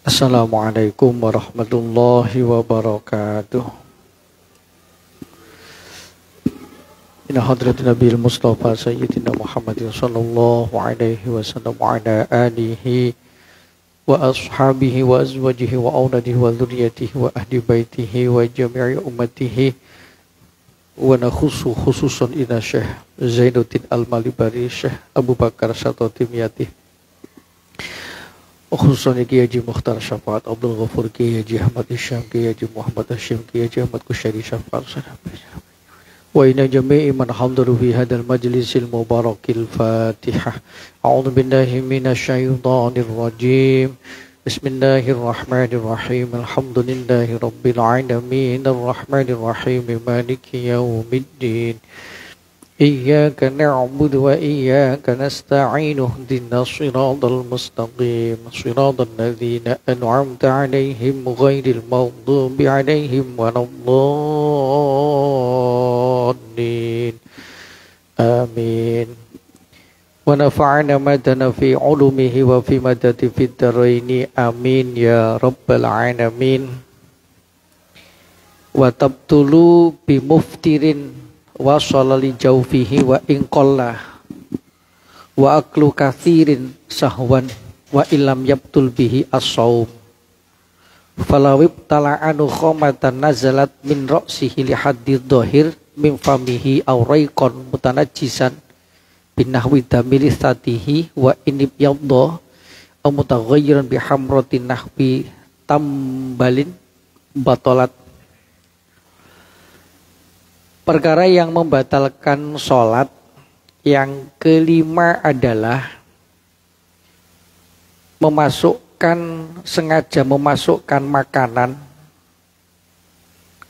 Assalamualaikum warahmatullahi wabarakatuh. Ila hadratin Nabil Mustafa Sayyidina Muhammadin sallallahu alaihi wasallam wa ala alihi wa ashabihi wa azwajihi wa auladihi wa dzurriyyatihi wa ahli baitihi wa jami'i ummatihi wa nakhusu khususan ila Syekh Zainuddin Al-Malibari, Syekh Abu Bakar Satotimiyati, khususan Kiai Haji Mukhtar Syafaat Abdul Ghafur, Kiai Haji Ahmad Isyam, Kiai Haji Muhammad Hashim, Kiai Haji Ahmad Kusyari Syafaat, wa ila jami'i man hadaru fi hadzal majlisil mubarakil Fatihah. A'udzu billahi minasyaitonir rajim. Bismillahirrahmanirrahim. Alhamdulillahi rabbil alamin arrahmanir rahim maliki yaumiddin. Iyyaka na'budu wa iyyaka nasta'in ihdinas siratal mustaqim siratal ladzina an'amta 'alaihim ghairil maghdubi 'alaihim waladdallin. Amin. Wa nafa'ana madana fi 'ulumihi wa fi madati fid dharaini. Amin ya rabbal alamin. Wa tabtulu bi muftirin wa sholali jaufihi wa inqallah wa aklu kathirin sahwan wa ilam yabtul bihi as-saum falawib tala'anu khomatan nazalat min ro'sihi lihaddid dohir min famihi awraikon mutanajisan binahwi damilistatihi wa inib yabdoh mutaghayyiran bihamrotin nahbi tambalin batolat. Perkara yang membatalkan sholat yang kelima adalah sengaja memasukkan makanan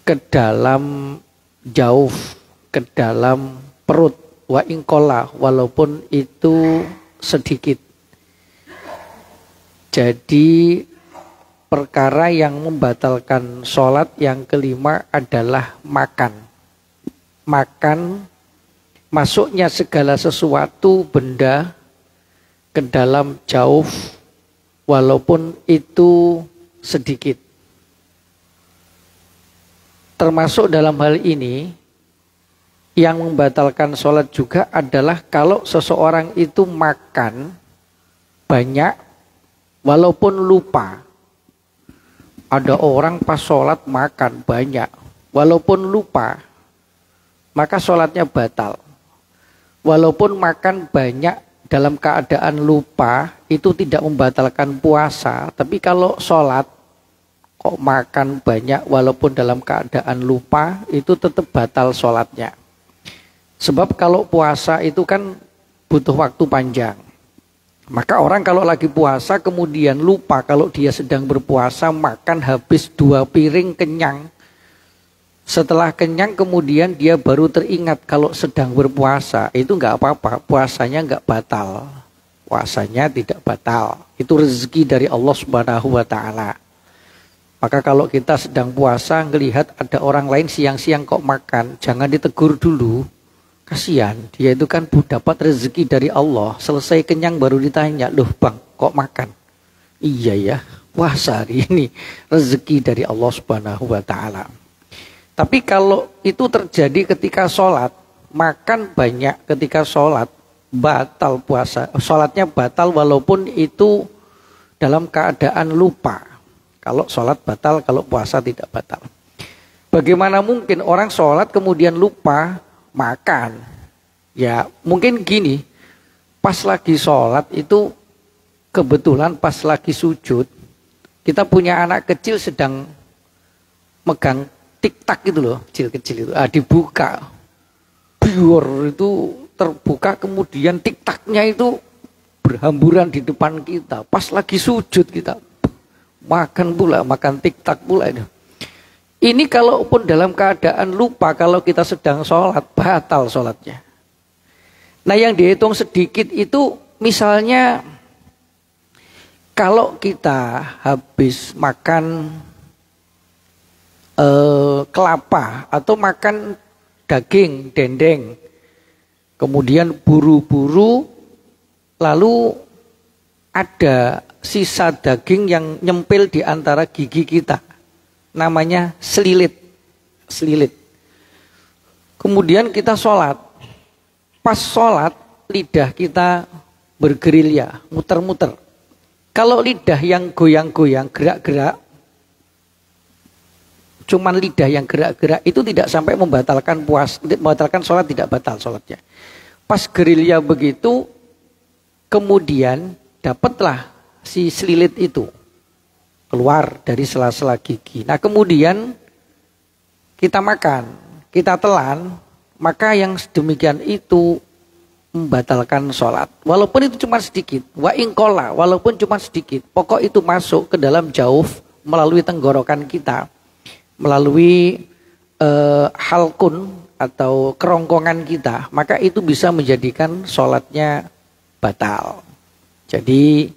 ke dalam jauf, ke dalam perut, wa ingkola, walaupun itu sedikit. Jadi perkara yang membatalkan sholat yang kelima adalah makan. Masuknya segala sesuatu benda ke dalam jauf walaupun itu sedikit. Termasuk dalam hal ini yang membatalkan sholat juga adalah kalau seseorang itu makan banyak walaupun lupa. Ada orang pas sholat makan banyak walaupun lupa, maka sholatnya batal. Walaupun makan banyak dalam keadaan lupa, itu tidak membatalkan puasa. Tapi kalau sholat, kok makan banyak walaupun dalam keadaan lupa, itu tetap batal sholatnya. Sebab kalau puasa itu kan butuh waktu panjang. Maka orang kalau lagi puasa kemudian lupa kalau dia sedang berpuasa, makan habis 2 piring kenyang. Setelah kenyang kemudian dia baru teringat kalau sedang berpuasa, itu enggak apa-apa, puasanya enggak batal. Puasanya tidak batal. Itu rezeki dari Allah Subhanahu wa taala. Maka kalau kita sedang puasa ngelihat ada orang lain siang-siang kok makan, jangan ditegur dulu. Kasihan, dia itu kan dapat rezeki dari Allah. Selesai kenyang baru ditanya, "Loh, Bang, kok makan?" Iya ya, puasa hari ini rezeki dari Allah Subhanahu wa taala. Tapi kalau itu terjadi ketika sholat, makan banyak ketika sholat, batal puasa. Sholatnya batal walaupun itu dalam keadaan lupa. Kalau sholat batal, kalau puasa tidak batal. Bagaimana mungkin orang sholat kemudian lupa makan? Ya mungkin gini, pas lagi sholat itu kebetulan pas lagi sujud, kita punya anak kecil sedang megang tik-tak gitu loh, kecil-kecil itu, dibuka, biar itu terbuka, kemudian tik-taknya itu berhamburan di depan kita, pas lagi sujud kita makan pula, makan tik-tak pula itu. Ini kalaupun dalam keadaan lupa, kalau kita sedang sholat, batal sholatnya. Nah yang dihitung sedikit itu misalnya kalau kita habis makan kelapa atau makan daging, dendeng, kemudian buru-buru lalu ada sisa daging yang nyempil di antara gigi kita. Namanya selilit. Selilit. Kemudian kita sholat. Pas sholat, lidah kita bergerilya, muter-muter. Kalau lidah yang goyang-goyang, gerak-gerak, cuman lidah yang gerak-gerak, itu tidak sampai membatalkan sholat, tidak batal sholatnya. Pas gerilya begitu, kemudian dapatlah si selilit itu keluar dari sela-sela gigi. Nah kemudian kita makan, kita telan, maka yang demikian itu membatalkan sholat. Walaupun itu cuma sedikit, wa ingkola, walaupun cuma sedikit, pokok itu masuk ke dalam jauf melalui tenggorokan kita, melalui halkun atau kerongkongan kita, maka itu bisa menjadikan sholatnya batal. Jadi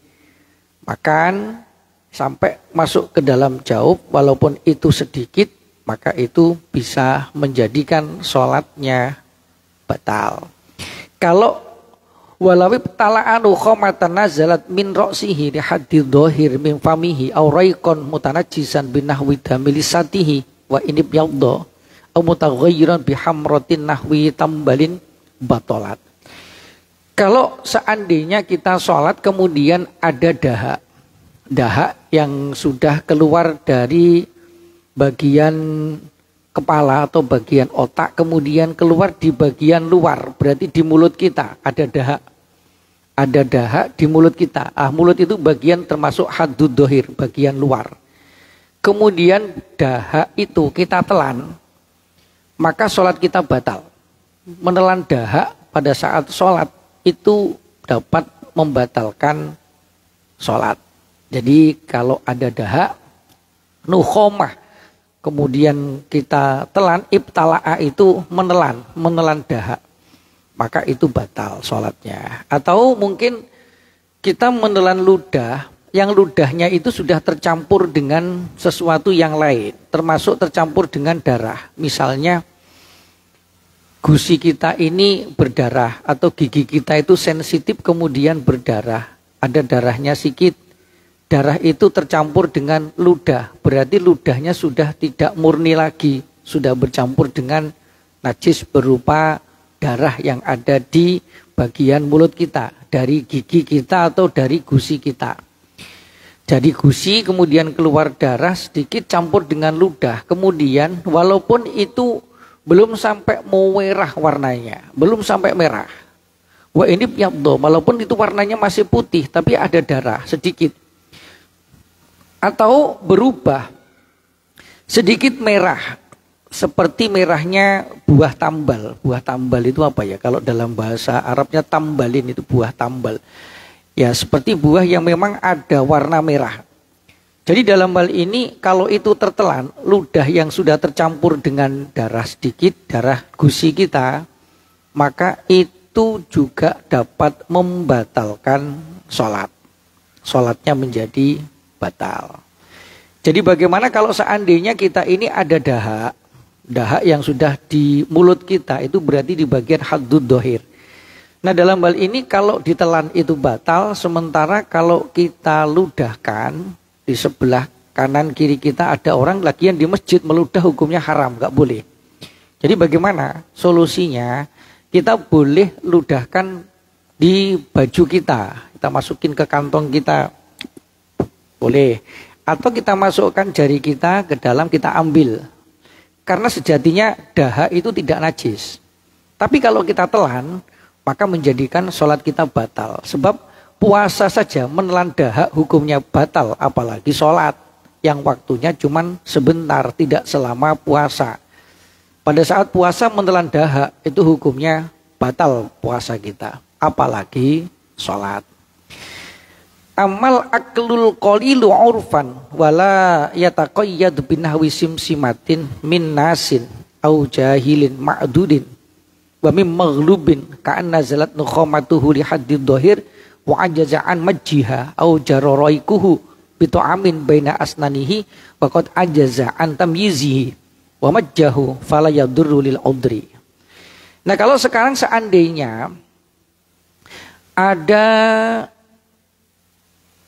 makan sampai masuk ke dalam jauf, walaupun itu sedikit, maka itu bisa menjadikan sholatnya batal. Kalau walawi tala'anu khomatan nazalat min ro'sihi li hadid dohir min famihi au raikon mutanajisan binahwi damilisatihi wa inib yaddo au mutaghayyiran bihamrotin nahwi tambalin batolat. Kalau seandainya kita sholat kemudian ada dahak yang sudah keluar dari bagian kepala atau bagian otak, kemudian keluar di bagian luar, berarti di mulut kita ada dahak. Ada dahak di mulut kita. Mulut itu bagian termasuk haddud dohir, bagian luar. Kemudian dahak itu kita telan, maka sholat kita batal. Menelan dahak pada saat sholat itu dapat membatalkan sholat. Jadi kalau ada dahak, nukhomah, kemudian kita telan, ibtala'a itu menelan dahak, maka itu batal sholatnya. Atau mungkin kita menelan ludah, yang ludahnya itu sudah tercampur dengan sesuatu yang lain, termasuk tercampur dengan darah. Misalnya gusi kita ini berdarah atau gigi kita itu sensitif kemudian berdarah, ada darahnya sedikit, darah itu tercampur dengan ludah, berarti ludahnya sudah tidak murni lagi, sudah bercampur dengan najis berupa darah yang ada di bagian mulut kita, dari gigi kita atau dari gusi kita. Jadi gusi kemudian keluar darah sedikit campur dengan ludah, kemudian walaupun itu belum sampai merah warnanya, belum sampai merah. Wah ini yabdo, walaupun itu warnanya masih putih, tapi ada darah sedikit. Atau berubah sedikit merah, seperti merahnya buah tambal. Buah tambal itu apa ya? Kalau dalam bahasa Arabnya tambalin, itu buah tambal. Ya seperti buah yang memang ada warna merah. Jadi dalam hal ini kalau itu tertelan, ludah yang sudah tercampur dengan darah sedikit, darah gusi kita, maka itu juga dapat membatalkan sholat. Sholatnya menjadi batal. Jadi bagaimana kalau seandainya kita ini ada dahak yang sudah di mulut kita, itu berarti di bagian haddud dohir. Nah dalam hal ini kalau ditelan itu batal, sementara kalau kita ludahkan, di sebelah kanan kiri kita ada orang lagi yang di masjid meludah, hukumnya haram, nggak boleh. Jadi bagaimana solusinya? Kita boleh ludahkan di baju kita masukin ke kantong kita, boleh. Atau kita masukkan jari kita ke dalam, kita ambil. Karena sejatinya dahak itu tidak najis. Tapi kalau kita telan, maka menjadikan sholat kita batal. Sebab puasa saja menelan dahak hukumnya batal, apalagi sholat yang waktunya cuman sebentar, tidak selama puasa. Pada saat puasa menelan dahak itu hukumnya batal puasa kita, apalagi sholat. Amal aklul qalilu urfan wala yataqayyadu binahwi simsimatin min nasin au jahilin ma'dudin wa mim maghlubin ka'anna zalat nukhamatuhu li haddid dhahir wa ajaza'an majjiha au jararaikuhu bitu'amin baina asnanihi wa qad ajaza'an tamyizihi wa majjahu fala yadurru lil udri. Nah kalau sekarang seandainya Ada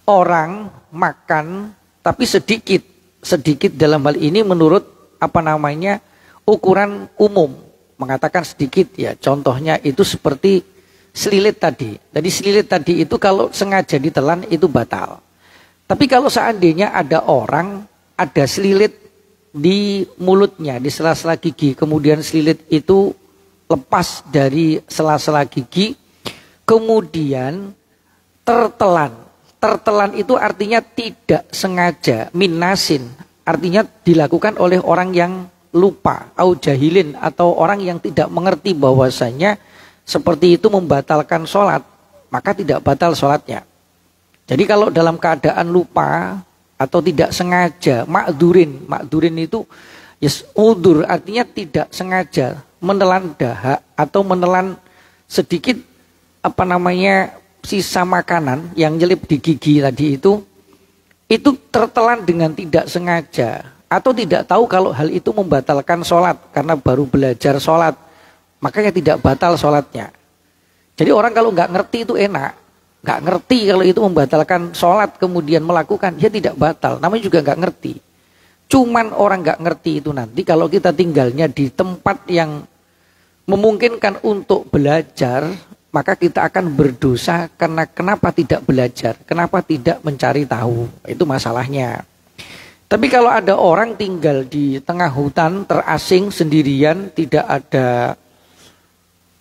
orang makan tapi sedikit. Sedikit dalam hal ini menurut ukuran umum. Mengatakan sedikit ya. Contohnya itu seperti selilit tadi. Jadi selilit tadi itu kalau sengaja ditelan itu batal. Tapi kalau seandainya ada orang ada selilit di mulutnya, di sela-sela gigi, kemudian selilit itu lepas dari sela-sela gigi, kemudian tertelan. Tertelan itu artinya tidak sengaja, minasin, artinya dilakukan oleh orang yang lupa, au jahilin, atau orang yang tidak mengerti bahwasanya seperti itu membatalkan sholat, maka tidak batal sholatnya. Jadi kalau dalam keadaan lupa atau tidak sengaja, makdurin itu yes, udur, artinya tidak sengaja menelan dahak atau menelan sedikit sisa makanan yang nyelip di gigi tadi itu tertelan dengan tidak sengaja atau tidak tahu kalau hal itu membatalkan sholat karena baru belajar sholat, makanya tidak batal sholatnya. Jadi orang kalau nggak ngerti itu enak, nggak ngerti kalau itu membatalkan sholat kemudian melakukan, ya tidak batal, namanya juga nggak ngerti. Cuman orang nggak ngerti itu nanti kalau kita tinggalnya di tempat yang memungkinkan untuk belajar, maka kita akan berdosa karena kenapa tidak belajar, kenapa tidak mencari tahu, itu masalahnya. Tapi kalau ada orang tinggal di tengah hutan terasing sendirian, tidak ada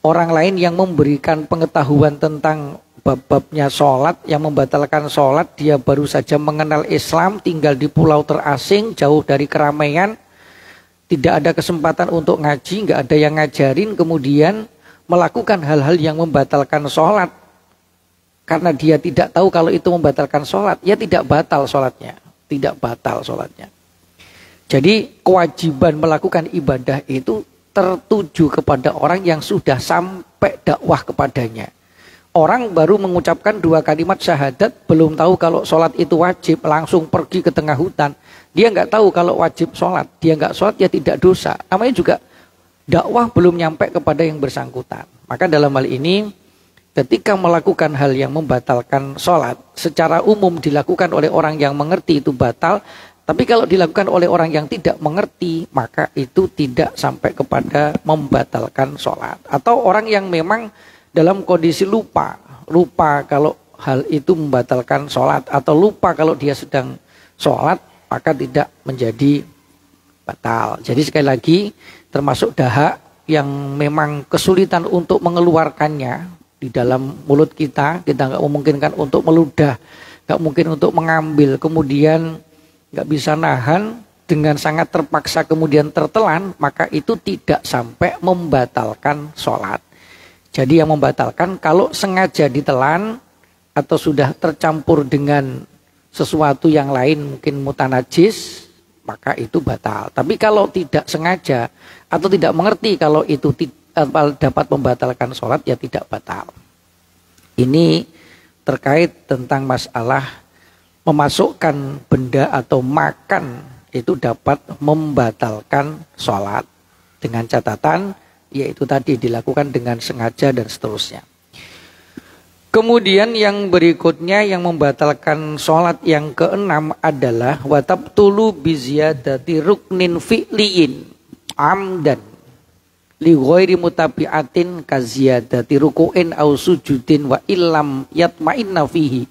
orang lain yang memberikan pengetahuan tentang bab-babnya sholat, yang membatalkan sholat, dia baru saja mengenal Islam, tinggal di pulau terasing, jauh dari keramaian, tidak ada kesempatan untuk ngaji, nggak ada yang ngajarin, kemudian melakukan hal-hal yang membatalkan sholat karena dia tidak tahu kalau itu membatalkan sholat, ya tidak batal sholatnya, tidak batal sholatnya. Jadi kewajiban melakukan ibadah itu tertuju kepada orang yang sudah sampai dakwah kepadanya. Orang baru mengucapkan 2 kalimat syahadat, belum tahu kalau sholat itu wajib, langsung pergi ke tengah hutan. Dia nggak tahu kalau wajib sholat, dia nggak sholat ya tidak dosa. Namanya juga dakwah belum nyampe kepada yang bersangkutan. Maka dalam hal ini ketika melakukan hal yang membatalkan sholat, secara umum dilakukan oleh orang yang mengerti itu batal. Tapi kalau dilakukan oleh orang yang tidak mengerti, maka itu tidak sampai kepada membatalkan sholat. Atau orang yang memang dalam kondisi lupa kalau hal itu membatalkan sholat, atau lupa kalau dia sedang sholat, maka tidak menjadi batal. Jadi sekali lagi, termasuk dahak yang memang kesulitan untuk mengeluarkannya di dalam mulut kita nggak memungkinkan untuk meludah, nggak mungkin untuk mengambil, kemudian nggak bisa nahan, dengan sangat terpaksa kemudian tertelan, maka itu tidak sampai membatalkan sholat. Jadi yang membatalkan kalau sengaja ditelan atau sudah tercampur dengan sesuatu yang lain, mungkin mutanajis, maka itu batal. Tapi kalau tidak sengaja atau tidak mengerti kalau itu dapat membatalkan sholat, ya tidak batal. Ini terkait tentang masalah memasukkan benda atau makan itu dapat membatalkan sholat, dengan catatan yaitu tadi dilakukan dengan sengaja dan seterusnya. Kemudian yang berikutnya yang membatalkan sholat yang keenam adalah watabtulu biziyadati ruknin fi'liin amdan li ghairi mutabi'atin kaziyadati ruku'in au sujudin wa illam yatma'inna fihi.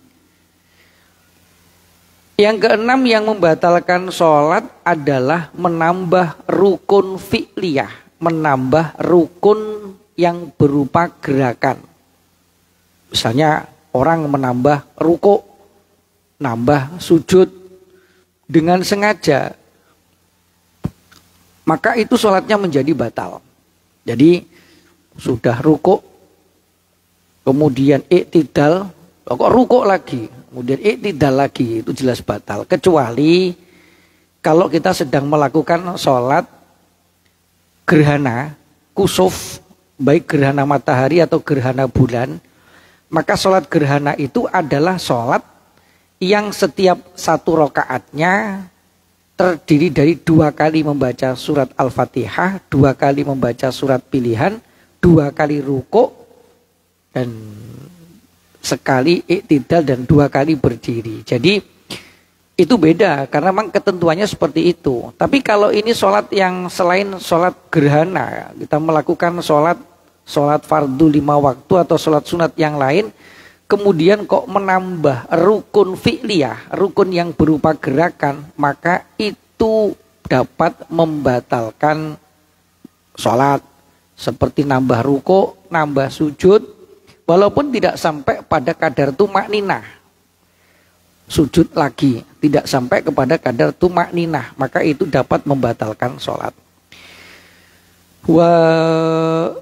Yang keenam yang membatalkan sholat adalah menambah rukun fi'liyah, menambah rukun yang berupa gerakan. Misalnya orang menambah ruku', nambah sujud dengan sengaja, maka itu sholatnya menjadi batal. Jadi sudah ruku', kemudian iktidal, kok ruku' lagi, kemudian iktidal lagi, itu jelas batal. Kecuali kalau kita sedang melakukan sholat gerhana, kusuf, baik gerhana matahari atau gerhana bulan, maka sholat gerhana itu adalah sholat yang setiap satu rakaatnya terdiri dari 2 kali membaca surat Al-Fatihah, 2 kali membaca surat pilihan, 2 kali ruku', dan sekali iktidal dan 2 kali berdiri. Jadi itu beda karena memang ketentuannya seperti itu. Tapi kalau ini sholat yang selain sholat gerhana, kita melakukan sholat fardu 5 waktu atau sholat sunat yang lain, kemudian kok menambah rukun fi'liyah, rukun yang berupa gerakan, maka itu dapat membatalkan sholat. Seperti nambah ruku, nambah sujud, walaupun tidak sampai pada kadar tumakninah. Sujud lagi, tidak sampai kepada kadar tumakninah, maka itu dapat membatalkan sholat. Wa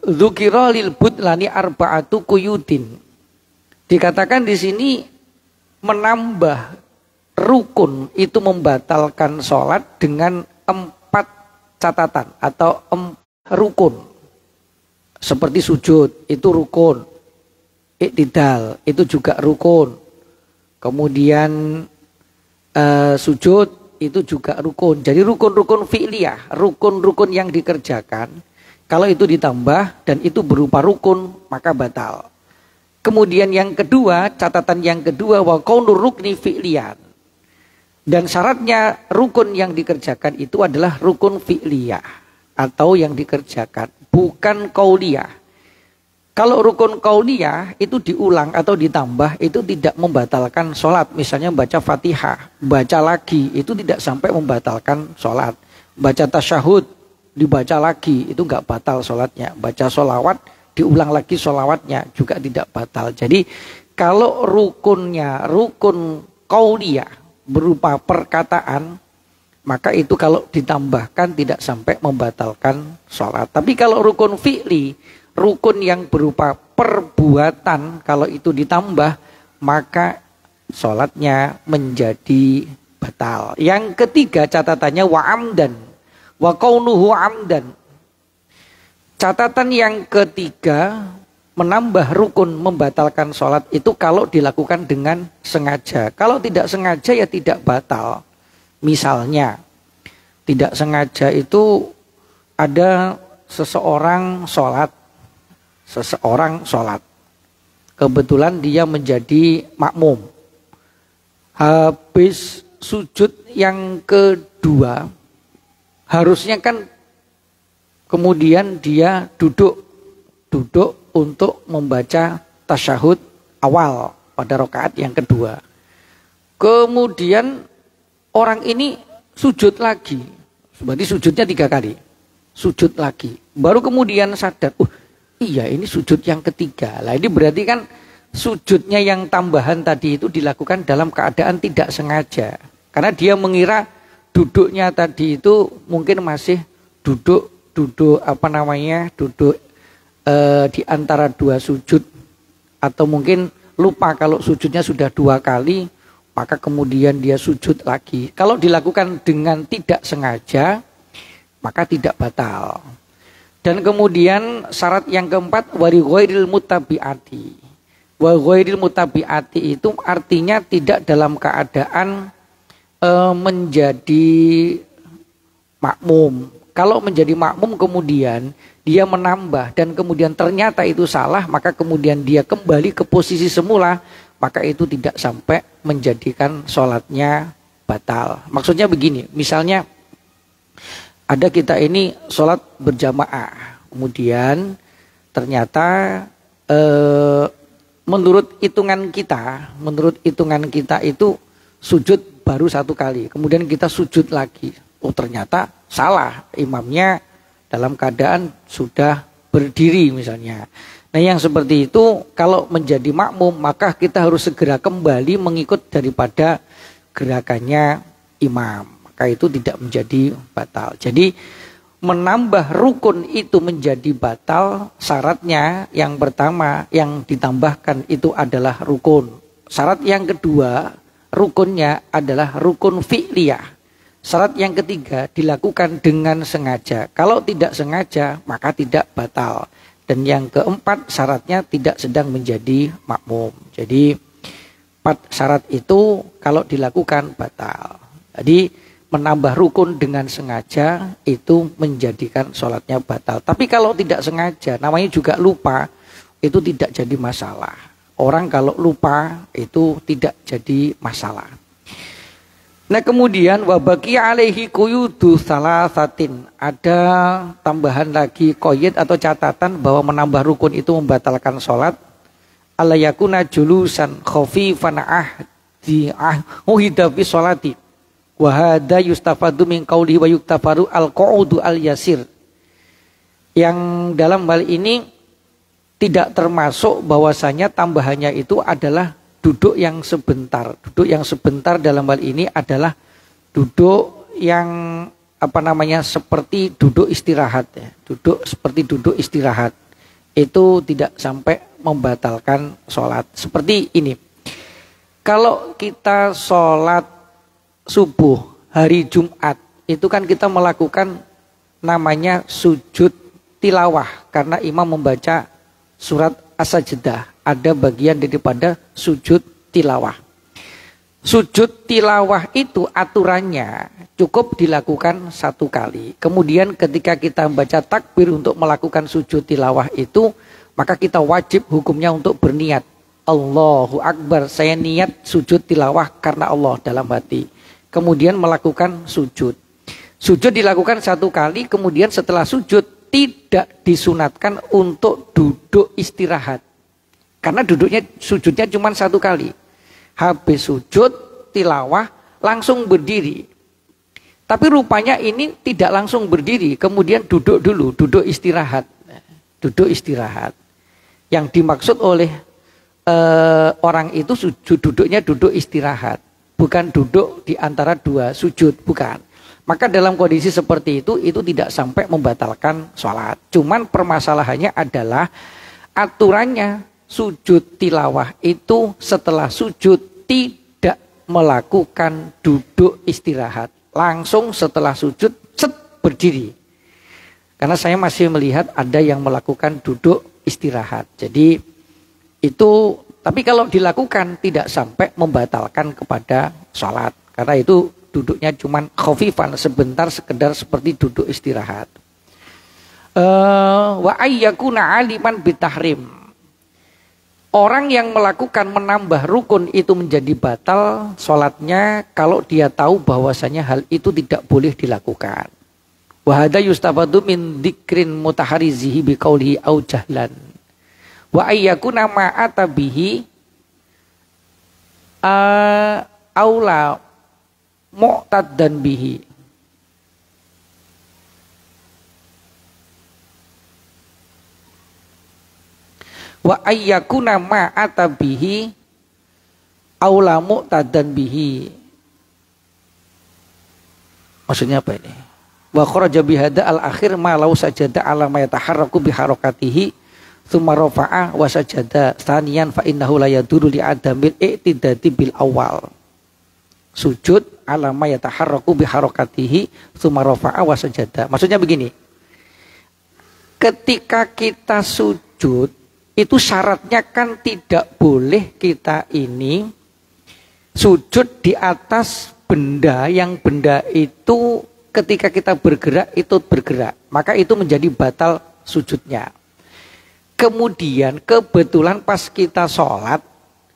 dzukira lil budlani arba'atu quyudin. Dikatakan di sini menambah rukun itu membatalkan sholat dengan 4 catatan atau 4 rukun. Seperti sujud itu rukun, iktidal itu juga rukun, kemudian sujud itu juga rukun. Jadi rukun-rukun fi'liyah, rukun-rukun yang dikerjakan, kalau itu ditambah dan itu berupa rukun maka batal. Kemudian yang kedua, catatan yang kedua, wa qaulur rukni fi'liyan. Dan syaratnya rukun yang dikerjakan itu adalah rukun fi'liyah atau yang dikerjakan, bukan qauliyah. Kalau rukun qauliyah itu diulang atau ditambah itu tidak membatalkan sholat. Misalnya baca Fatihah, baca lagi itu tidak sampai membatalkan sholat. Baca tasyahud, dibaca lagi itu nggak batal sholatnya. Baca sholawat, diulang lagi sholawatnya juga tidak batal. Jadi kalau rukunnya rukun qauliyah berupa perkataan, maka itu kalau ditambahkan tidak sampai membatalkan sholat. Tapi kalau rukun fi'li, rukun yang berupa perbuatan, kalau itu ditambah, maka sholatnya menjadi batal. Yang ketiga catatannya wa amdan, wa kaunuhu amdan. Catatan yang ketiga, menambah rukun membatalkan sholat itu kalau dilakukan dengan sengaja. Kalau tidak sengaja ya tidak batal. Misalnya, tidak sengaja itu ada seseorang sholat. Kebetulan dia menjadi makmum. Habis sujud yang kedua, harusnya kan kemudian dia duduk untuk membaca tasyahud awal pada rakaat yang kedua. Kemudian orang ini sujud lagi, berarti sujudnya 3 kali. Sujud lagi, baru kemudian sadar, iya ini sujud yang ketiga. Lah ini berarti kan sujudnya yang tambahan tadi itu dilakukan dalam keadaan tidak sengaja. Karena dia mengira duduknya tadi itu mungkin masih duduk di antara 2 sujud. Atau mungkin lupa kalau sujudnya sudah 2 kali, maka kemudian dia sujud lagi. Kalau dilakukan dengan tidak sengaja, maka tidak batal. Dan kemudian syarat yang keempat, wari ghairil mutabiati. Wa ghairil mutabiati itu artinya tidak dalam keadaan menjadi makmum. Kalau menjadi makmum kemudian dia menambah dan kemudian ternyata itu salah, maka kemudian dia kembali ke posisi semula, maka itu tidak sampai menjadikan sholatnya batal. Maksudnya begini, misalnya ada kita ini sholat berjamaah, kemudian ternyata menurut hitungan kita itu sujud baru 1 kali, kemudian kita sujud lagi. Oh ternyata salah, imamnya dalam keadaan sudah berdiri misalnya. Nah yang seperti itu kalau menjadi makmum maka kita harus segera kembali mengikut daripada gerakannya imam. Maka itu tidak menjadi batal. Jadi menambah rukun itu menjadi batal, syaratnya yang pertama yang ditambahkan itu adalah rukun. Syarat yang kedua rukunnya adalah rukun fi'liyah. Syarat yang ketiga dilakukan dengan sengaja. Kalau tidak sengaja maka tidak batal. Dan yang keempat syaratnya tidak sedang menjadi makmum. Jadi 4 syarat itu kalau dilakukan batal. Jadi menambah rukun dengan sengaja itu menjadikan sholatnya batal. Tapi kalau tidak sengaja namanya juga lupa, itu tidak jadi masalah. Orang kalau lupa itu tidak jadi masalah. Nah kemudian wabaki alaihi quyudu salasatin. Ada tambahan lagi qayyid atau catatan bahwa menambah rukun itu membatalkan sholat. Alla yakuna julusan khafifan uhida fi sholati. Wa hadza yustafadu min qawlihi wa yuktafaru al-qu'udu al-yasir. Yang dalam hal ini tidak termasuk bahwasanya tambahannya itu adalah duduk yang sebentar. Duduk yang sebentar dalam hal ini adalah duduk yang seperti duduk istirahat ya. Duduk seperti duduk istirahat. Itu tidak sampai membatalkan sholat. Seperti ini. Kalau kita sholat subuh hari Jumat, itu kan kita melakukan namanya sujud tilawah karena imam membaca surat As-Sajdah, ada bagian daripada sujud tilawah. Sujud tilawah itu aturannya cukup dilakukan satu kali. Kemudian ketika kita membaca takbir untuk melakukan sujud tilawah itu, maka kita wajib hukumnya untuk berniat. Allahu Akbar, saya niat sujud tilawah karena Allah dalam hati. Kemudian melakukan sujud. Sujud dilakukan satu kali, kemudian setelah sujud tidak disunatkan untuk duduk istirahat. Karena sujudnya cuma satu kali. Habis sujud, tilawah, langsung berdiri. Tapi rupanya ini tidak langsung berdiri. Kemudian duduk dulu, duduk istirahat. Duduk istirahat. Yang dimaksud oleh orang itu duduknya duduk istirahat. Bukan duduk di antara dua sujud, bukan. Maka dalam kondisi seperti itu tidak sampai membatalkan sholat. Cuman permasalahannya adalah aturannya sujud tilawah itu setelah sujud tidak melakukan duduk istirahat. Langsung setelah sujud berdiri. Karena saya masih melihat ada yang melakukan duduk istirahat. Jadi itu, tapi kalau dilakukan tidak sampai membatalkan kepada sholat. Karena itu duduknya cuman khafifan, sebentar, sekedar seperti duduk istirahat. Wa ayyakuna aliman bitahrim. Orang yang melakukan menambah rukun itu menjadi batal sholatnya kalau dia tahu bahwasanya hal itu tidak boleh dilakukan. Wa hadza yustafadu min dzikrin mutaharizihi biqaulihi au jahlan. Wa ayyakuna ma'ata bihi aula mu'taddan bihi. Wa ayyakuna ma'ata bihi aula mu'taddan bihi. Maksudnya apa ini? Wa kharaja bihada al-akhir ma law sajada ala ma yataharraku bi harakatihi tsumma rafa'a wa sajada tsaniyan fa innahu la yaduru li adamil i'tidadi bil awal. Sujud ala ma yataharraku bi harakatihi tsumma rafa'a wa sajada. Maksudnya begini. Ketika kita sujud itu syaratnya kan tidak boleh kita ini sujud di atas benda yang benda itu ketika kita bergerak itu bergerak. Maka itu menjadi batal sujudnya. Kemudian kebetulan pas kita sholat,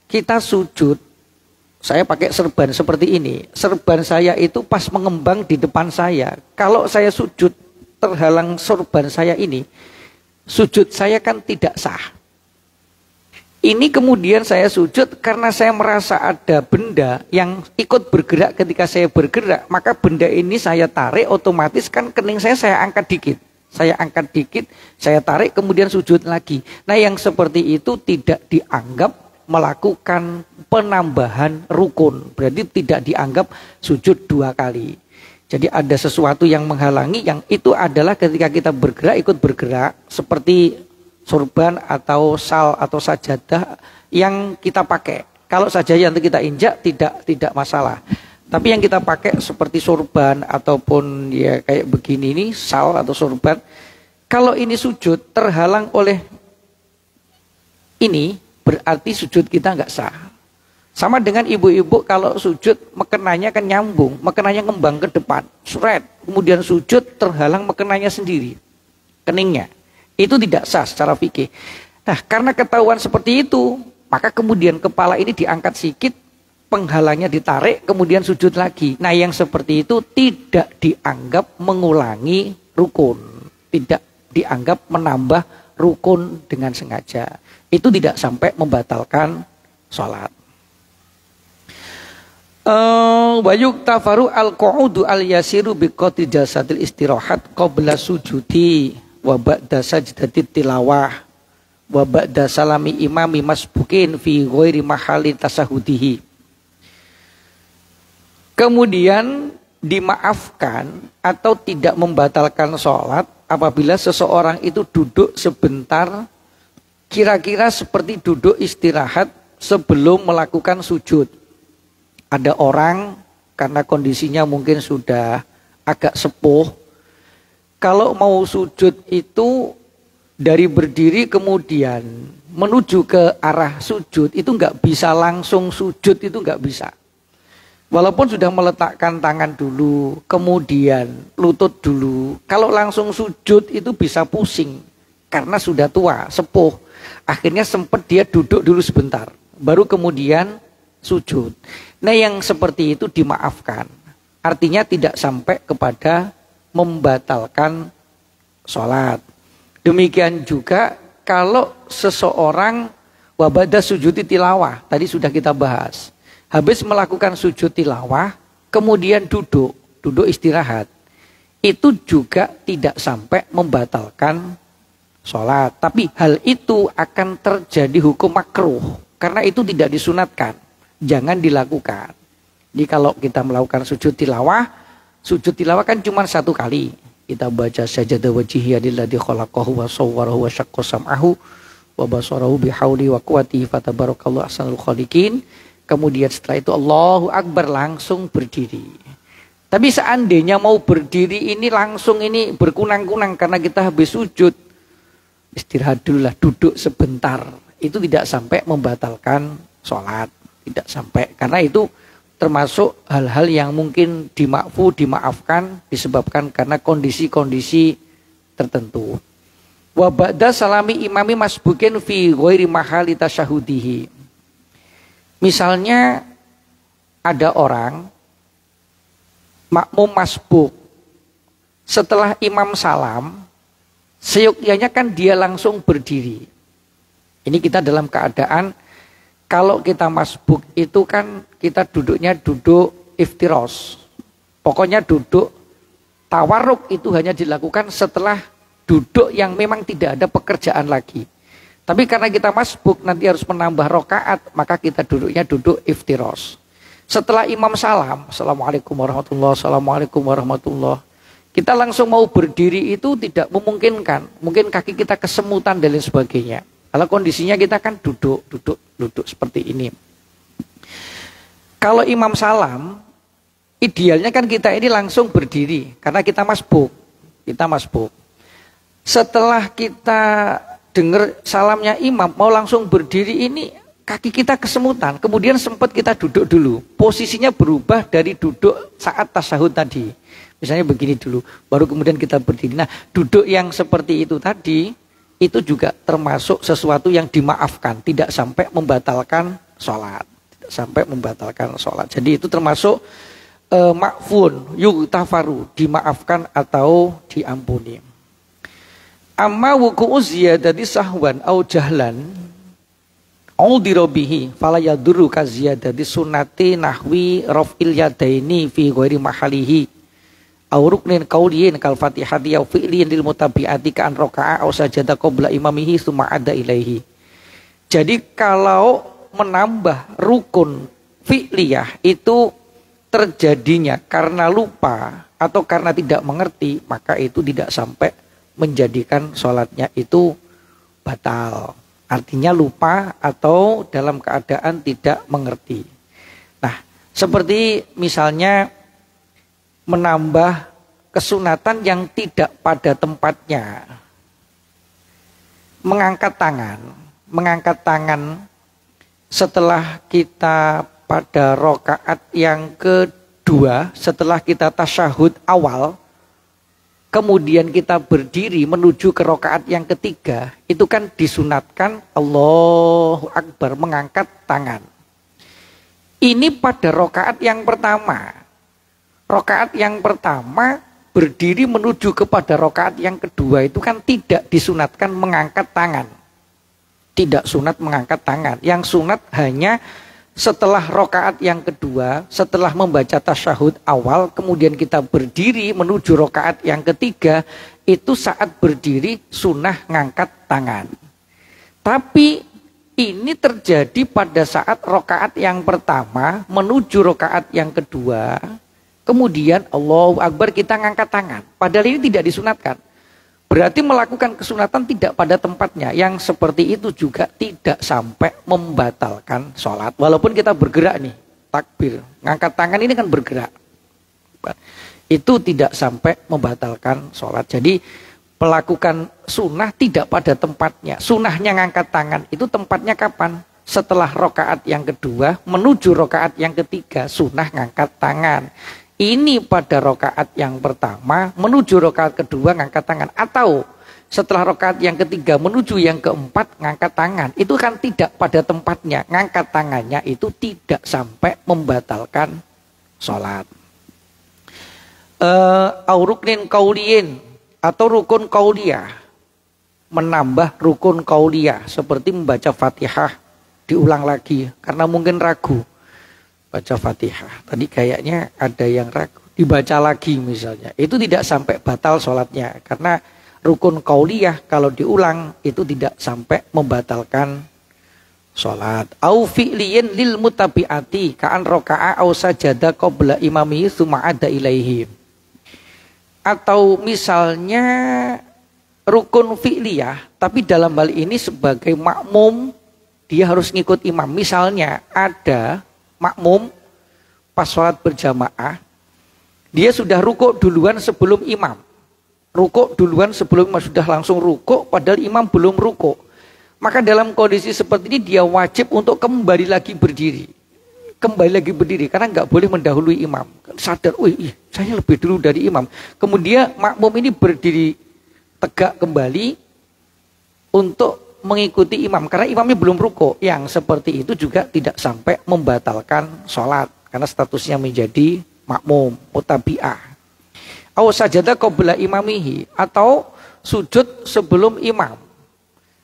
kita sujud. Saya pakai serban seperti ini. Serban saya itu pas mengembang di depan saya. Kalau saya sujud terhalang serban saya ini, sujud saya kan tidak sah. Ini kemudian saya sujud karena saya merasa ada benda yang ikut bergerak ketika saya bergerak. Maka benda ini saya tarik, otomatis kan kening saya angkat dikit. Saya angkat dikit, saya tarik, kemudian sujud lagi. Nah yang seperti itu tidak dianggap melakukan penambahan rukun. Berarti tidak dianggap sujud dua kali. Jadi ada sesuatu yang menghalangi, yang itu adalah ketika kita bergerak, ikut bergerak. Seperti sorban atau sal atau sajadah yang kita pakai. Kalau saja yang kita injak tidak masalah. Tapi yang kita pakai seperti sorban ataupun ya kayak begini ini sal atau sorban. Kalau ini sujud terhalang oleh ini berarti sujud kita nggak sah. Sama dengan ibu-ibu kalau sujud mekenanya kan nyambung, mekenanya ngembang ke depan, seret. Kemudian sujud terhalang mekenanya sendiri, keningnya. Itu tidak sah secara fikih. Nah, karena ketahuan seperti itu, Maka kemudian kepala ini diangkat sedikit, penghalangnya ditarik, kemudian sujud lagi. Nah yang seperti itu tidak dianggap mengulangi rukun. Tidak dianggap menambah rukun dengan sengaja. Itu tidak sampai membatalkan sholat. Wa yuktafaru al-qu'udu al-yasiru biqati jasadil istirahat qabla sujudi wa ba'da sajdatit tilawah wa ba'da salami imami masbukin fi ghairi mahali tasahudihi. Kemudian dimaafkan atau tidak membatalkan sholat apabila seseorang itu duduk sebentar, kira-kira seperti duduk istirahat sebelum melakukan sujud. Ada orang karena kondisinya mungkin sudah agak sepuh, kalau mau sujud itu dari berdiri kemudian menuju ke arah sujud itu nggak bisa langsung sujud, itu nggak bisa. Walaupun sudah meletakkan tangan dulu, kemudian lutut dulu. Kalau langsung sujud itu bisa pusing karena sudah tua, sepuh. Akhirnya sempat dia duduk dulu sebentar, baru kemudian sujud. Nah yang seperti itu dimaafkan. Artinya tidak sampai kepada membatalkan sholat. Demikian juga kalau seseorang wabada sujud tilawah, tadi sudah kita bahas. Habis melakukan sujud tilawah, kemudian duduk istirahat. Itu juga tidak sampai membatalkan sholat. Tapi hal itu akan terjadi hukum makruh. Karena itu tidak disunatkan. Jangan dilakukan. Jadi kalau kita melakukan sujud tilawah kan cuma satu kali. Kita baca sajadah wajhiya lilladzi khalaqahu wa sawwarahu wa syaqqa sam'ahu wa basarahu bihauli wa quwwatihi fatabarakallahu ahsanul khaliqin. Kemudian setelah itu Allahu Akbar, langsung berdiri. Tapi seandainya mau berdiri ini langsung ini berkunang-kunang karena kita habis sujud, istirahat dulu lah, duduk sebentar. Itu tidak sampai membatalkan sholat. Tidak sampai, karena itu termasuk hal-hal yang mungkin dimaafkan disebabkan karena kondisi-kondisi tertentu. Wa ba'da salami imami masbukin fi ghairi mahali tasyahudihi. Misalnya ada orang makmum masbuk, setelah imam salam, seyogyanya kan dia langsung berdiri. Ini kita dalam keadaan kalau kita masbuk itu kan kita duduknya duduk iftiros. Pokoknya duduk tawarruk itu hanya dilakukan setelah duduk yang memang tidak ada pekerjaan lagi. Tapi karena kita masbuk nanti harus menambah rokaat, maka kita duduknya duduk iftiros. Setelah imam salam, Assalamualaikum warahmatullahi wabarakatuh, Assalamualaikum warahmatullahi wabarakatuh, kita langsung mau berdiri itu tidak memungkinkan. Mungkin kaki kita kesemutan dan lain sebagainya. Kalau kondisinya kita kan duduk seperti ini. Kalau imam salam, idealnya kan kita ini langsung berdiri karena kita masbuk. Setelah kita dengar salamnya imam, mau langsung berdiri ini kaki kita kesemutan. Kemudian sempat kita duduk dulu. Posisinya berubah dari duduk saat tasyahud tadi. Misalnya begini dulu, baru kemudian kita berdiri. Nah, duduk yang seperti itu tadi, itu juga termasuk sesuatu yang dimaafkan, tidak sampai membatalkan sholat. Jadi itu termasuk makfun, yugtafaru, dimaafkan atau diampuni. Amma wuku'u ziyadati sahwan au jahlan au dirobihi fala yadurru ka ziyadati sunnati nahwi raf'il yadaini fi ghairi mahalihi au ruknin qauliyin kal fatihati au fi'lin lil mutabi'ati ka an raka'a au sajada qabla imamihi tsumma ada ilaihi. Jadi kalau menambah rukun fi'liyah itu terjadinya karena lupa atau karena tidak mengerti, maka itu tidak sampai menjadikan sholatnya itu batal. Artinya lupa atau dalam keadaan tidak mengerti. Nah, seperti misalnya menambah kesunatan yang tidak pada tempatnya. Mengangkat tangan setelah kita pada rokaat yang kedua, setelah kita tasyahud awal, kemudian kita berdiri menuju ke rakaat yang ketiga, itu kan disunatkan Allahu Akbar, mengangkat tangan. Ini pada rakaat yang pertama. Rakaat yang pertama berdiri menuju kepada rakaat yang kedua itu kan tidak disunatkan mengangkat tangan. Tidak sunat mengangkat tangan. Yang sunat hanya setelah rakaat yang kedua, setelah membaca tasyahud awal, kemudian kita berdiri menuju rakaat yang ketiga, itu saat berdiri sunnah ngangkat tangan. Tapi ini terjadi pada saat rakaat yang pertama menuju rakaat yang kedua, kemudian Allahu Akbar kita ngangkat tangan. Padahal ini tidak disunatkan. Berarti melakukan kesunatan tidak pada tempatnya. Yang seperti itu juga tidak sampai membatalkan sholat. Walaupun kita bergerak nih, takbir. Ngangkat tangan ini kan bergerak. Itu tidak sampai membatalkan sholat. Jadi melakukan sunnah tidak pada tempatnya. Sunnahnya ngangkat tangan itu tempatnya kapan? Setelah rokaat yang kedua menuju rokaat yang ketiga, sunnah ngangkat tangan. Ini pada rokaat yang pertama menuju rokaat kedua ngangkat tangan. Atau setelah rokaat yang ketiga menuju yang keempat ngangkat tangan. Itu kan tidak pada tempatnya. Ngangkat tangannya itu tidak sampai membatalkan sholat. Auruknin kauliyin atau rukun kauliyah. Menambah rukun kauliyah. Seperti membaca Fatihah. Diulang lagi karena mungkin ragu. Baca Fatihah. Tadi kayaknya ada yang ragu. Dibaca lagi misalnya. Itu tidak sampai batal sholatnya. Karena rukun kauliyah kalau diulang itu tidak sampai membatalkan sholat. Au fi'liyin lil mutabi'ati ka'an roka'a au sajada qabla imami summa ada ilaihi. Atau misalnya rukun fi'liyah. Tapi dalam hal ini sebagai makmum dia harus ngikut imam. Misalnya ada makmum pas sholat berjamaah, dia sudah rukuk duluan sebelum imam. Rukuk duluan sebelum imam, sudah langsung rukuk padahal imam belum rukuk. Maka dalam kondisi seperti ini dia wajib untuk kembali lagi berdiri. Kembali lagi berdiri karena nggak boleh mendahului imam. Sadar, saya lebih dulu dari imam. Kemudian makmum ini berdiri tegak kembali untuk mengikuti imam karena imamnya belum ruko. Yang seperti itu juga tidak sampai membatalkan sholat karena statusnya menjadi makmum mutabi'ah. Aw sajada qabla imamihi atau sujud sebelum imam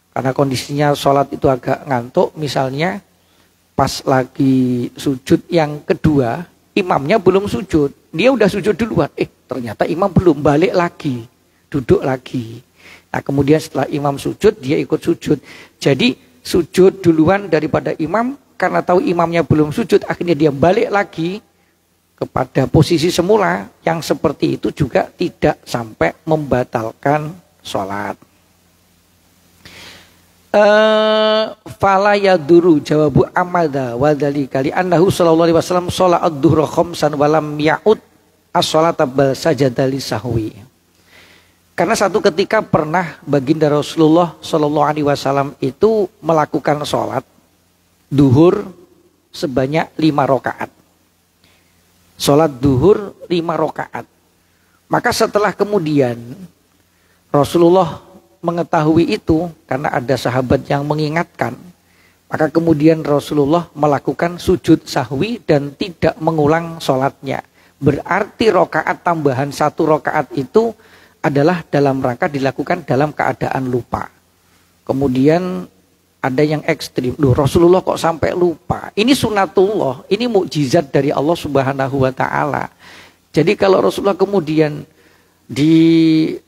karena kondisinya sholat itu agak ngantuk, misalnya pas lagi sujud yang kedua imamnya belum sujud, dia udah sujud duluan, ternyata imam belum, balik lagi duduk lagi. Nah kemudian setelah imam sujud dia ikut sujud. Jadi sujud duluan daripada imam karena tahu imamnya belum sujud, akhirnya dia balik lagi kepada posisi semula. Yang seperti itu juga tidak sampai membatalkan sholat. Fala yaduru jawabu amada wadali kali annahu sallallahu alaihi wasallam sholat ad-duhra khamsan walam ya'ud as-sholata bal sajada li sahwi. Karena satu ketika pernah baginda Rasulullah Shallallahu Alaihi Wasallam itu melakukan sholat duhur sebanyak 5 rakaat. Sholat duhur 5 rakaat. Maka setelah kemudian Rasulullah mengetahui itu karena ada sahabat yang mengingatkan, maka kemudian Rasulullah melakukan sujud sahwi dan tidak mengulang sholatnya. Berarti rakaat tambahan 1 rakaat itu adalah dalam rangka dilakukan dalam keadaan lupa. Kemudian ada yang ekstrim. Rasulullah kok sampai lupa? Ini sunatullah, ini mukjizat dari Allah Subhanahu wa taala. Jadi kalau Rasulullah kemudian dikehendaki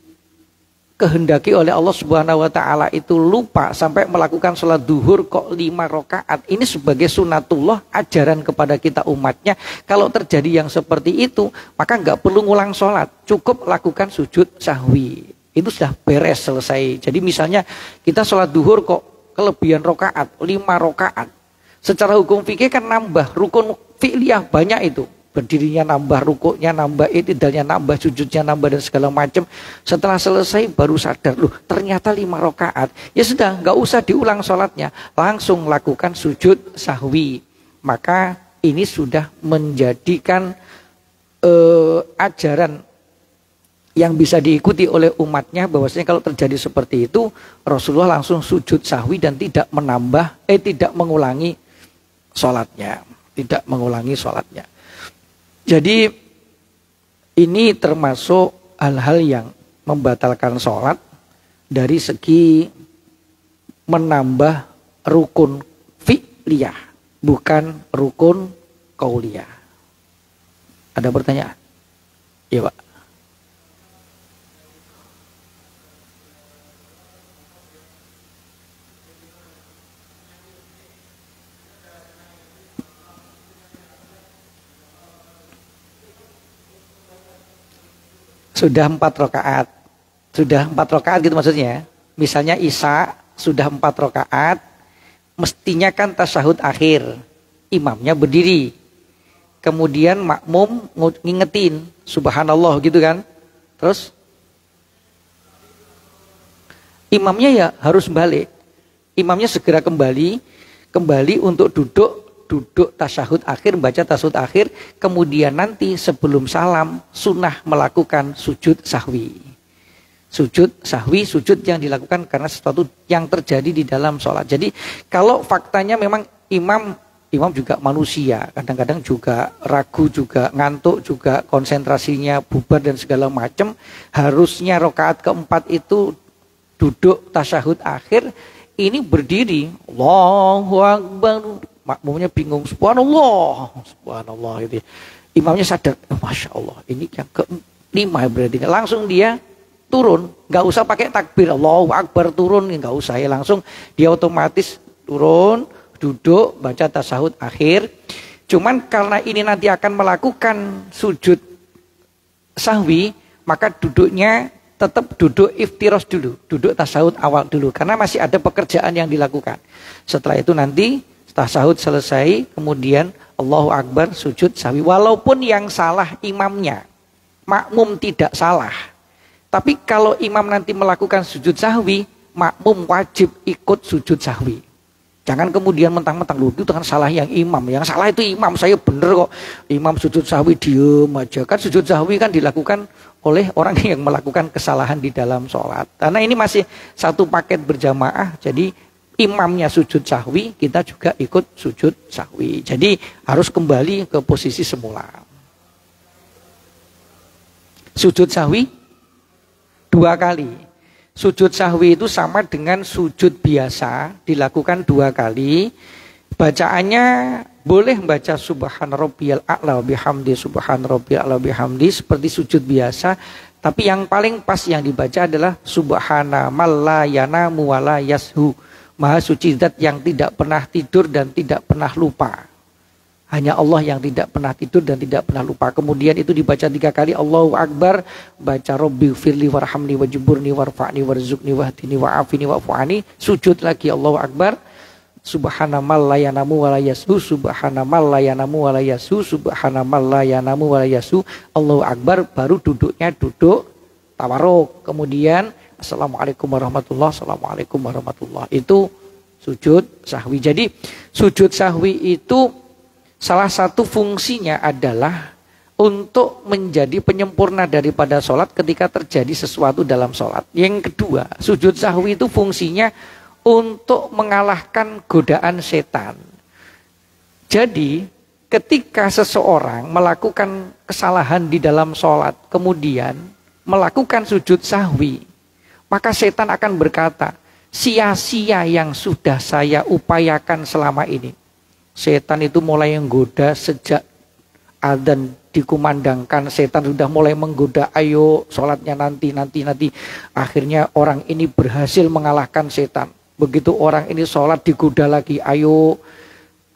oleh Allah Subhanahu wa taala itu lupa sampai melakukan sholat duhur kok 5 rakaat, ini sebagai sunatullah, ajaran kepada kita umatnya. Kalau terjadi yang seperti itu, maka nggak perlu ngulang sholat, cukup lakukan sujud sahwi, itu sudah beres, selesai. Jadi misalnya kita sholat duhur kok kelebihan rakaat 5 rakaat, secara hukum fikih kan nambah rukun fi'liyah banyak itu. Berdirinya nambah, rukuknya nambah, i'tidalnya nambah, sujudnya nambah dan segala macam. Setelah selesai baru sadar, ternyata 5 rakaat. Ya sudah, nggak usah diulang sholatnya, langsung lakukan sujud sahwi. Maka ini sudah menjadikan ajaran yang bisa diikuti oleh umatnya, bahwasanya kalau terjadi seperti itu Rasulullah langsung sujud sahwi dan tidak tidak mengulangi sholatnya, Jadi ini termasuk hal-hal yang membatalkan sholat dari segi menambah rukun fi'liyah, bukan rukun qauliyah. Ada pertanyaan? Iya, Pak. Sudah 4 rakaat. Sudah 4 rakaat gitu maksudnya. Misalnya Isya sudah 4 rakaat, mestinya kan tasyahud akhir. Imamnya berdiri. Kemudian makmum ngingetin subhanallah gitu kan. Terus imamnya ya harus balik. Imamnya segera kembali untuk duduk tasyahud akhir, baca tasyahud akhir, kemudian nanti sebelum salam sunnah melakukan sujud sahwi. Sujud yang dilakukan karena sesuatu yang terjadi di dalam sholat. Jadi kalau faktanya memang imam juga manusia, kadang-kadang juga ragu, juga ngantuk, juga konsentrasinya bubar dan segala macam, harusnya rakaat keempat itu duduk tasyahud akhir, ini berdiri, Allahu Akbar. Makmumnya bingung, subhanallah itu. Imamnya sadar, masya Allah, ini yang ke-5 berarti. Langsung dia turun, nggak usah pakai takbir, Allahu Akbar turun, nggak usah ya, langsung dia otomatis turun, duduk, baca tasyahud akhir. Cuman karena ini nanti akan melakukan sujud sahwi, maka duduknya tetap duduk iftiros dulu, duduk tasyahud awal dulu, karena masih ada pekerjaan yang dilakukan. Setelah itu nanti tasyahud selesai, kemudian Allahu Akbar sujud sahwi. Walaupun yang salah imamnya, makmum tidak salah. Tapi kalau imam nanti melakukan sujud sahwi, makmum wajib ikut sujud sahwi. Jangan kemudian mentang-mentang itu kan salah yang imam. Yang salah itu imam, saya bener kok. Imam sujud sahwi diem aja. Kan sujud sahwi kan dilakukan oleh orang yang melakukan kesalahan di dalam sholat. Karena ini masih satu paket berjamaah, jadi imamnya sujud sahwi, kita juga ikut sujud sahwi. Jadi harus kembali ke posisi semula. Sujud sahwi 2 kali. Sujud sahwi itu sama dengan sujud biasa, dilakukan 2 kali. Bacaannya boleh baca subhan rabbiyal a'la bihamdi, subhan rabbiyal a'la bihamdi seperti sujud biasa. Tapi yang paling pas yang dibaca adalah subhana man la yanamu wa la yashu. Maha suci zat yang tidak pernah tidur dan tidak pernah lupa. Hanya Allah yang tidak pernah tidur dan tidak pernah lupa. Kemudian itu dibaca 3 kali, Allahu Akbar, baca Rabbighfirli warhamni wajburni warfa'ni warzuqni wahdini wa'afini wa'fu'ani, sujud lagi Allahu Akbar, subhanamal la yanamu wa la yasu, subhanamal la yanamu wa la yasu, subhanamal la yanamu wa la yasu, Allahu Akbar, baru duduknya duduk tawarruk. Kemudian Assalamualaikum warahmatullahi wabarakatuh. Assalamualaikum warahmatullahi. Itu sujud sahwi. Jadi sujud sahwi itu salah satu fungsinya adalah untuk menjadi penyempurna daripada sholat ketika terjadi sesuatu dalam sholat. Yang kedua, sujud sahwi itu fungsinya untuk mengalahkan godaan setan. Jadi ketika seseorang melakukan kesalahan di dalam sholat, kemudian melakukan sujud sahwi, maka setan akan berkata, sia-sia yang sudah saya upayakan selama ini. Setan itu mulai menggoda sejak adzan dikumandangkan, setan sudah mulai menggoda, ayo sholatnya nanti. Akhirnya orang ini berhasil mengalahkan setan. Begitu orang ini sholat digoda lagi, ayo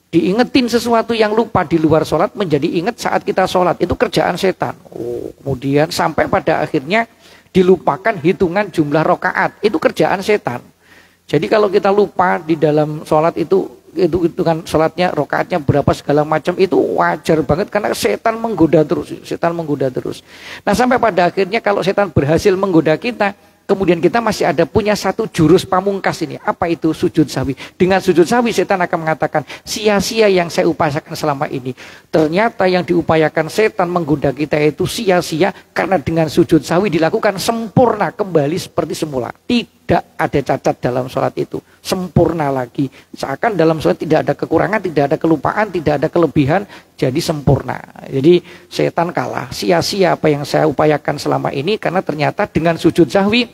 diingetin sesuatu yang lupa di luar sholat menjadi ingat saat kita sholat. Itu kerjaan setan. Kemudian sampai pada akhirnya dilupakan hitungan jumlah rakaat, itu kerjaan setan. Jadi kalau kita lupa di dalam sholat itu hitungan sholatnya, rakaatnya berapa segala macam, itu wajar banget karena setan menggoda terus. Nah sampai pada akhirnya kalau setan berhasil menggoda kita, kemudian kita masih ada punya satu jurus pamungkas ini. Apa itu? Sujud sahwi. Dengan sujud sahwi setan akan mengatakan, sia-sia yang saya upayakan selama ini. Ternyata yang diupayakan setan menggoda kita itu sia-sia, karena dengan sujud sahwi dilakukan sempurna kembali seperti semula. Tidak ada cacat dalam sholat itu. Sempurna lagi. Seakan dalam sholat tidak ada kekurangan, tidak ada kelupaan, tidak ada kelebihan. Jadi sempurna. Jadi setan kalah. Sia-sia apa yang saya upayakan selama ini, karena ternyata dengan sujud sahwi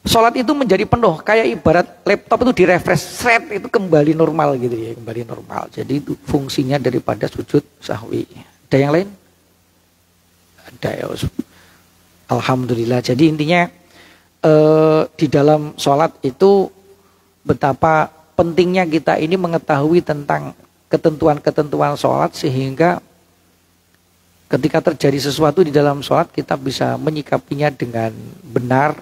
sholat itu menjadi penuh. Kayak ibarat laptop itu direfresh, thread itu kembali normal gitu ya, kembali normal. Jadi itu fungsinya daripada sujud sahwi. Ada yang lain? Ada ya. Alhamdulillah. Jadi intinya di dalam sholat itu betapa pentingnya kita ini mengetahui tentang ketentuan-ketentuan sholat, sehingga ketika terjadi sesuatu di dalam sholat kita bisa menyikapinya dengan benar,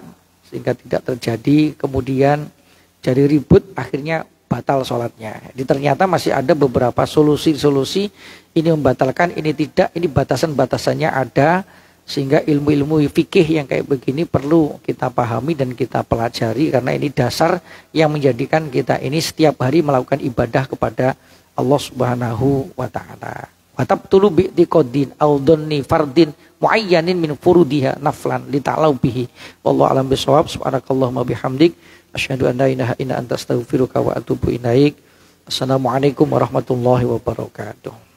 sehingga tidak terjadi kemudian jadi ribut akhirnya batal sholatnya. Jadi ternyata masih ada beberapa solusi-solusi, ini membatalkan, ini tidak, ini batasan-batasannya ada, sehingga ilmu-ilmu fikih yang kayak begini perlu kita pahami dan kita pelajari, karena ini dasar yang menjadikan kita ini setiap hari melakukan ibadah kepada Allah Subhanahu wa taala. Wa tabtulu bi'tiqadin audhunni fardin muayyanin min furudiha naflan li ta'alau bihi. Wallahu a'lam bishawab. Subhanakallahumma bihamdik asyhadu an la ilaha illa anta astaghfiruka wa atubu ilaik. Assalamualaikum warahmatullahi wabarakatuh.